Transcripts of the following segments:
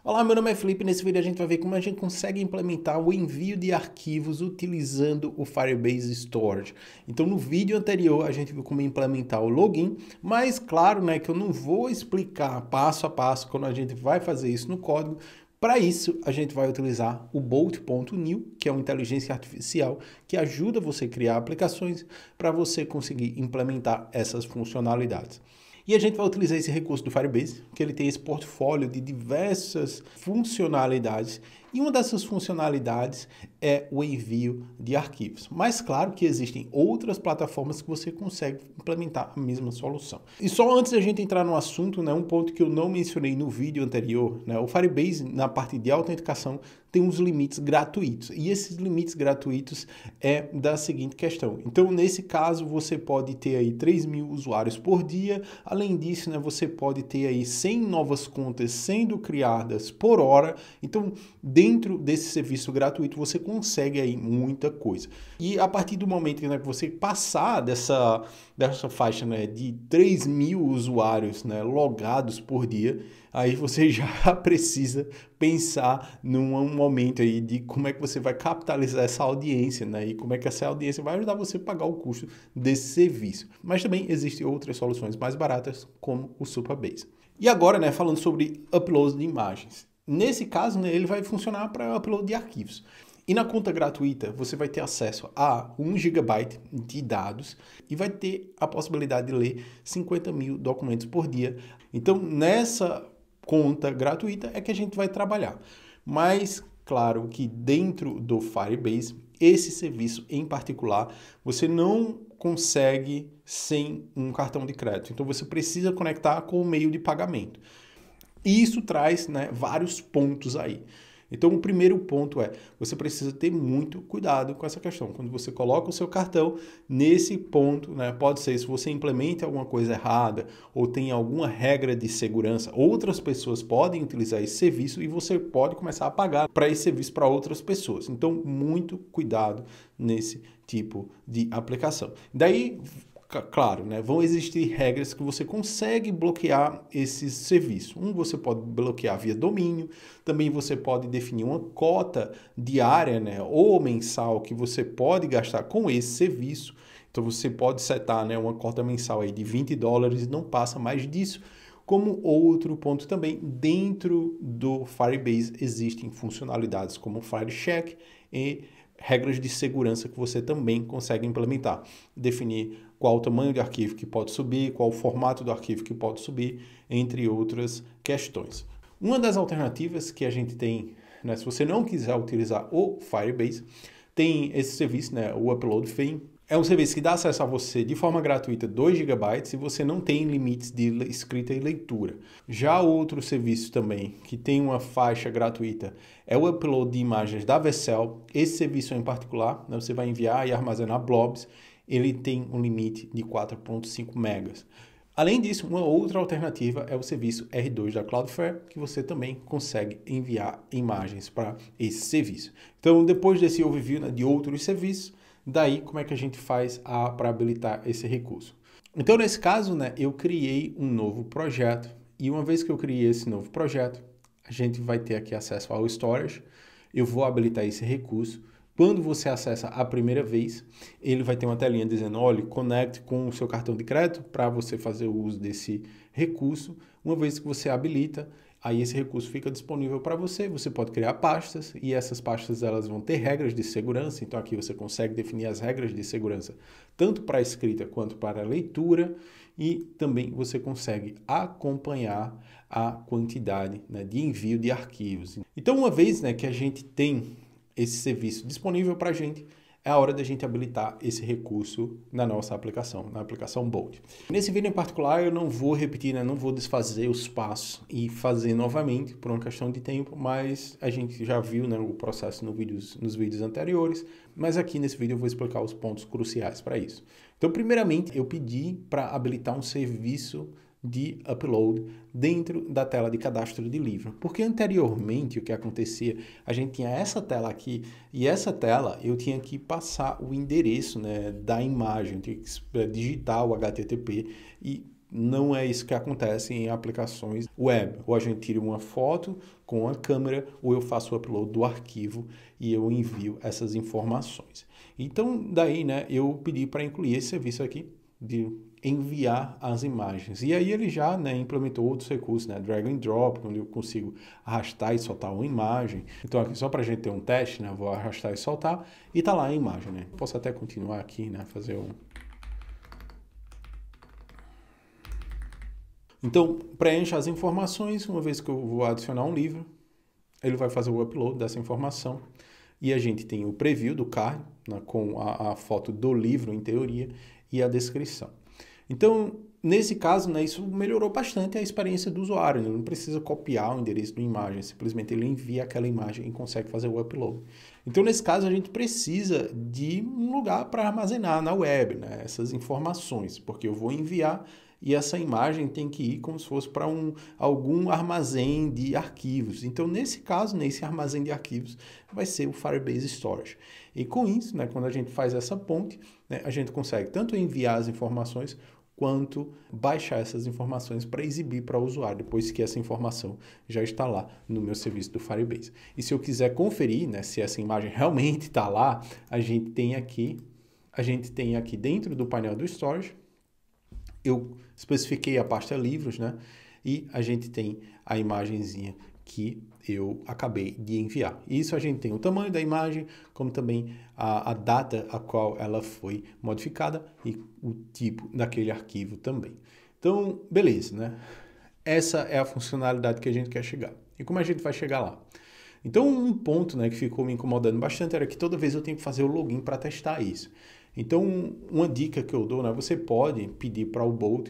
Olá, meu nome é Felipe. Nesse vídeo a gente vai ver como a gente consegue implementar o envio de arquivos utilizando o Firebase Storage. Então no vídeo anterior a gente viu como implementar o login, mas claro, né, que eu não vou explicar passo a passo quando a gente vai fazer isso no código. Para isso, a gente vai utilizar o Bolt.new, que é uma inteligência artificial que ajuda você a criar aplicações para você conseguir implementar essas funcionalidades. E a gente vai utilizar esse recurso do Firebase, que ele tem esse portfólio de diversas funcionalidades. E uma dessas funcionalidades é o envio de arquivos. Mas claro que existem outras plataformas que você consegue implementar a mesma solução. E só antes da gente entrar no assunto, né, um ponto que eu não mencionei no vídeo anterior, né, o Firebase, na parte de autenticação, tem uns limites gratuitos. E esses limites gratuitos é da seguinte questão. Então, nesse caso, você pode ter aí 3.000 usuários por dia. Além disso, né, você pode ter aí 100 novas contas sendo criadas por hora. Então, dentro desse serviço gratuito, você consegue aí muita coisa. E a partir do momento, né, que você passar dessa faixa, né, de 3.000 usuários, né, logados por dia, aí você já precisa pensar num momento aí de como é que você vai capitalizar essa audiência, né? E como é que essa audiência vai ajudar você a pagar o custo desse serviço. Mas também existem outras soluções mais baratas, como o Supabase. E agora, né, falando sobre upload de imagens. Nesse caso, né, ele vai funcionar para upload de arquivos. E na conta gratuita, você vai ter acesso a 1 GB de dados e vai ter a possibilidade de ler 50.000 documentos por dia. Então, nessa conta gratuita é que a gente vai trabalhar. Mas, claro que dentro do Firebase, esse serviço em particular, você não consegue sem um cartão de crédito. Então, você precisa conectar com o meio de pagamento. E isso traz, né, vários pontos aí. Então, o primeiro ponto é, você precisa ter muito cuidado com essa questão. Quando você coloca o seu cartão, nesse ponto, né, pode ser se você implementa alguma coisa errada ou tem alguma regra de segurança, outras pessoas podem utilizar esse serviço e você pode começar a pagar para esse serviço para outras pessoas. Então, muito cuidado nesse tipo de aplicação. Daí, claro, né, vão existir regras que você consegue bloquear esses serviços. Você pode bloquear via domínio, também você pode definir uma cota diária, né, ou mensal que você pode gastar com esse serviço. Então você pode setar, né, uma cota mensal aí de $20, não passa mais disso. Como outro ponto também, dentro do Firebase existem funcionalidades como o FireCheck e regras de segurança que você também consegue implementar. Definir qual o tamanho de arquivo que pode subir, qual o formato do arquivo que pode subir, entre outras questões. Uma das alternativas que a gente tem, né, se você não quiser utilizar o Firebase, tem esse serviço, né, o Upload Theme. É um serviço que dá acesso a você de forma gratuita 2 GB e você não tem limites de escrita e leitura. Já outro serviço também que tem uma faixa gratuita é o upload de imagens da Vercel. Esse serviço em particular, né, você vai enviar e armazenar blobs, ele tem um limite de 4.5 megas. Além disso, uma outra alternativa é o serviço R2 da Cloudflare, que você também consegue enviar imagens para esse serviço. Então, depois desse overview, né, de outros serviços, daí como é que a gente faz para habilitar esse recurso. Então, nesse caso, né, eu criei um novo projeto e uma vez que eu criei esse novo projeto, a gente vai ter aqui acesso ao storage, eu vou habilitar esse recurso. Quando você acessa a primeira vez, ele vai ter uma telinha dizendo, olha, conecte com o seu cartão de crédito para você fazer o uso desse recurso. Uma vez que você habilita, aí esse recurso fica disponível para você. Você pode criar pastas e essas pastas elas vão ter regras de segurança. Então aqui você consegue definir as regras de segurança tanto para a escrita quanto para a leitura. E também você consegue acompanhar a quantidade, né, de envio de arquivos. Então uma vez, né, que a gente tem esse serviço disponível para a gente, é a hora da gente habilitar esse recurso na nossa aplicação, na aplicação Bolt. Nesse vídeo em particular eu não vou repetir, né, não vou desfazer os passos e fazer novamente por uma questão de tempo, mas a gente já viu, né, o processo nos vídeos anteriores, mas aqui nesse vídeo eu vou explicar os pontos cruciais para isso. Então, primeiramente, eu pedi para habilitar um serviço de upload dentro da tela de cadastro de livro. Porque anteriormente o que acontecia, a gente tinha essa tela aqui e essa tela eu tinha que passar o endereço, né, da imagem, eu tinha que digitar o HTTP e não é isso que acontece em aplicações web. Ou a gente tira uma foto com a câmera, ou eu faço o upload do arquivo e eu envio essas informações. Então, daí, né, eu pedi para incluir esse serviço aqui de enviar as imagens. E aí ele já, né, implementou outros recursos, né, drag and drop, onde eu consigo arrastar e soltar uma imagem. Então aqui só para a gente ter um teste, né, vou arrastar e soltar e tá lá a imagem, né. Posso até continuar aqui, né, fazer um... Então, preencha as informações, uma vez que eu vou adicionar um livro, ele vai fazer o upload dessa informação. E a gente tem o preview do card, né, com a foto do livro, em teoria, e a descrição. Então, nesse caso, né, isso melhorou bastante a experiência do usuário. Ele não precisa copiar o endereço da imagem, simplesmente ele envia aquela imagem e consegue fazer o upload. Então, nesse caso, a gente precisa de um lugar para armazenar na web, né, essas informações, porque eu vou enviar e essa imagem tem que ir como se fosse para algum armazém de arquivos. Então, nesse caso, nesse armazém de arquivos, vai ser o Firebase Storage. E com isso, né, quando a gente faz essa ponte, né, a gente consegue tanto enviar as informações, quanto baixar essas informações para exibir para o usuário, depois que essa informação já está lá no meu serviço do Firebase. E se eu quiser conferir, né, se essa imagem realmente está lá, a gente tem aqui dentro do painel do Storage, eu especifiquei a pasta livros, né? E a gente tem a imagenzinha que eu acabei de enviar. E isso a gente tem o tamanho da imagem, como também a data a qual ela foi modificada e o tipo daquele arquivo também. Então, beleza, né? Essa é a funcionalidade que a gente quer chegar. E como a gente vai chegar lá? Então, um ponto, né, que ficou me incomodando bastante era que toda vez eu tenho que fazer o login para testar isso. Então, uma dica que eu dou, né, você pode pedir para o Bolt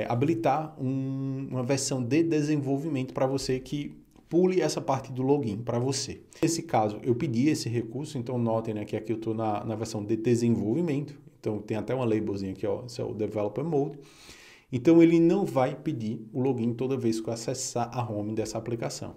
habilitar uma versão de desenvolvimento para você que pule essa parte do login para você. Nesse caso, eu pedi esse recurso, então notem, né, que aqui eu estou na versão de desenvolvimento, então tem até uma labelzinha aqui, ó, esse é o Developer Mode. Então, ele não vai pedir o login toda vez que eu acessar a home dessa aplicação.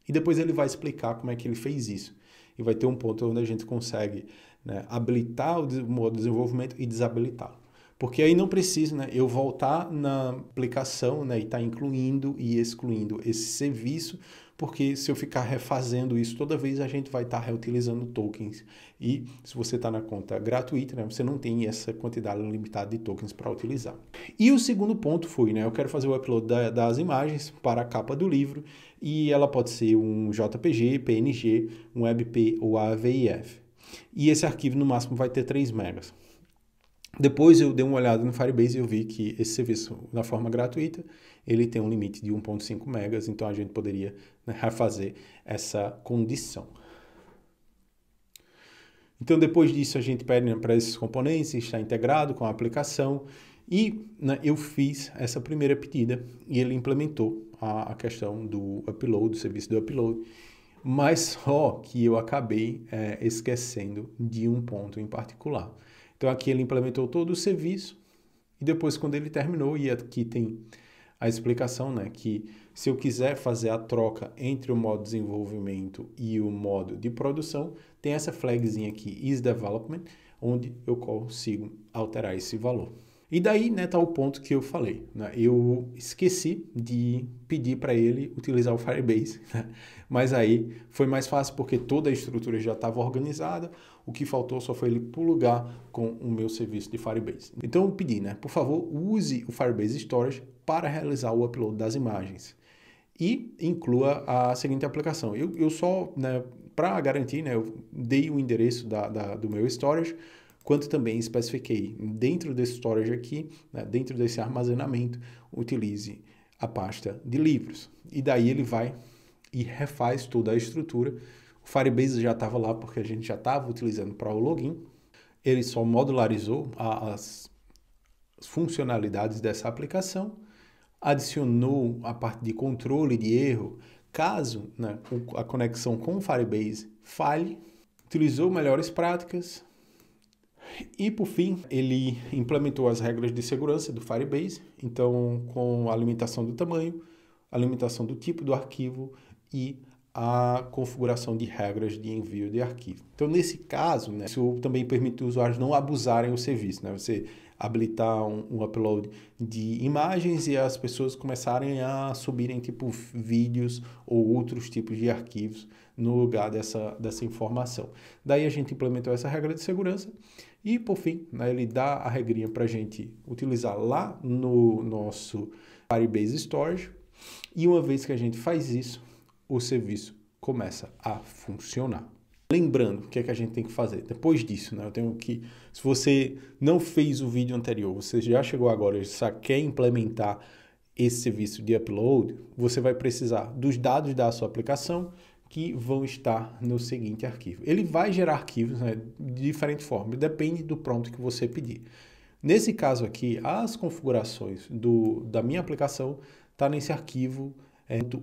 E depois ele vai explicar como é que ele fez isso. E vai ter um ponto onde a gente consegue, né, habilitar o modo de desenvolvimento e desabilitá-lo. Porque aí não precisa, né, eu voltar na aplicação, né, e estar incluindo e excluindo esse serviço, porque se eu ficar refazendo isso toda vez, a gente vai estar reutilizando tokens. E se você está na conta gratuita, né, você não tem essa quantidade limitada de tokens para utilizar. E o segundo ponto foi, né, eu quero fazer o upload das imagens para a capa do livro, e ela pode ser um JPG, PNG, um WebP ou AVIF. E esse arquivo no máximo vai ter 3 megas. Depois eu dei uma olhada no Firebase e eu vi que esse serviço, na forma gratuita, ele tem um limite de 1.5 megas, então a gente poderia, né, refazer essa condição. Então depois disso a gente pede, né, para esses componentes estar integrado com a aplicação e, né, eu fiz essa primeira pedida e ele implementou a questão do upload, do serviço do upload, mas só que eu acabei esquecendo de um ponto em particular. Então aqui ele implementou todo o serviço e depois quando ele terminou, e aqui tem a explicação, né, que se eu quiser fazer a troca entre o modo desenvolvimento e o modo de produção, tem essa flagzinha aqui, is development, onde eu consigo alterar esse valor. E daí, né, tá o ponto que eu falei, né? Eu esqueci de pedir para ele utilizar o Firebase, né? Mas aí foi mais fácil porque toda a estrutura já estava organizada, o que faltou só foi ele plugar com o meu serviço de Firebase. Então eu pedi, né, por favor, use o Firebase Storage para realizar o upload das imagens e inclua a seguinte aplicação. Eu só, né, para garantir, né, eu dei o endereço do meu storage, quanto também especifiquei dentro desse storage aqui, né, dentro desse armazenamento, utilize a pasta de livros. E daí ele vai e refaz toda a estrutura. O Firebase já estava lá porque a gente já estava utilizando para o login. Ele só modularizou as funcionalidades dessa aplicação, adicionou a parte de controle de erro, caso, né, a conexão com o Firebase falhe, utilizou melhores práticas e, por fim, ele implementou as regras de segurança do Firebase, então com a limitação do tamanho, a limitação do tipo do arquivo e a configuração de regras de envio de arquivo. Então, nesse caso, né, isso também permite os usuários não abusarem do serviço, né? Você habilitar um upload de imagens e as pessoas começarem a subirem tipo vídeos ou outros tipos de arquivos no lugar dessa informação. Daí a gente implementou essa regra de segurança e, por fim, né, ele dá a regrinha para a gente utilizar lá no nosso Firebase Storage e uma vez que a gente faz isso, o serviço começa a funcionar. Lembrando, o que é que a gente tem que fazer? Depois disso, né, eu tenho que... Se você não fez o vídeo anterior, você já chegou agora e só quer implementar esse serviço de upload, você vai precisar dos dados da sua aplicação que vão estar no seguinte arquivo. Ele vai gerar arquivos, né, de diferente forma, depende do prompt que você pedir. Nesse caso aqui, as configurações da minha aplicação tá nesse arquivo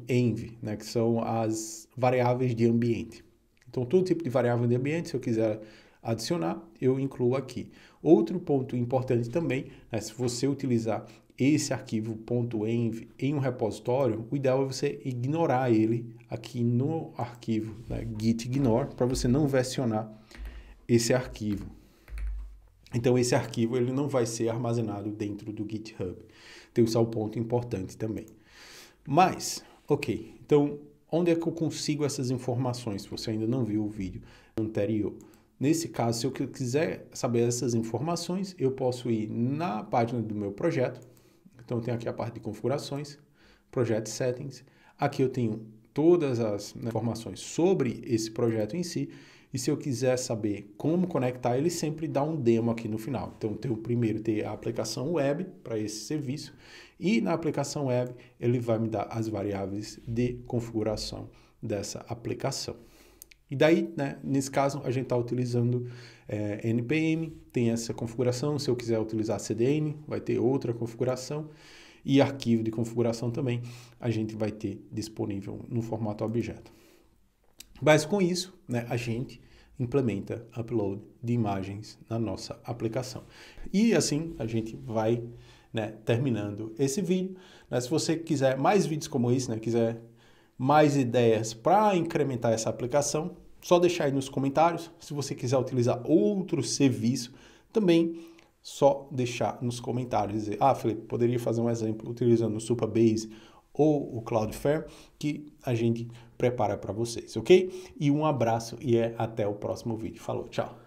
.env, né, que são as variáveis de ambiente. Então, todo tipo de variável de ambiente, se eu quiser adicionar, eu incluo aqui. Outro ponto importante também, né, se você utilizar esse arquivo .env em um repositório, o ideal é você ignorar ele aqui no arquivo, né, gitignore, para você não versionar esse arquivo. Então, esse arquivo ele não vai ser armazenado dentro do GitHub. Tem o seu ponto importante também. Mas, ok, então, onde é que eu consigo essas informações? Se você ainda não viu o vídeo anterior. Nesse caso, se eu quiser saber essas informações, eu posso ir na página do meu projeto. Então, eu tenho aqui a parte de configurações, Project Settings. Aqui eu tenho todas as informações sobre esse projeto em si. E se eu quiser saber como conectar, ele sempre dá um demo aqui no final. Então, eu primeiro ter a aplicação web para esse serviço. E na aplicação web, ele vai me dar as variáveis de configuração dessa aplicação. E daí, né, nesse caso, a gente está utilizando NPM, tem essa configuração. Se eu quiser utilizar CDN, vai ter outra configuração. E arquivo de configuração também, a gente vai ter disponível no formato objeto. Mas com isso, né, a gente implementa upload de imagens na nossa aplicação. E assim a gente vai, né, terminando esse vídeo. Né, se você quiser mais vídeos como esse, né, quiser mais ideias para incrementar essa aplicação, só deixar aí nos comentários. Se você quiser utilizar outro serviço, também só deixar nos comentários. Dizer, Felipe, poderia fazer um exemplo utilizando o Supabase ou o Cloudflare, que a gente prepara para vocês, ok? E um abraço e até o próximo vídeo. Falou, tchau!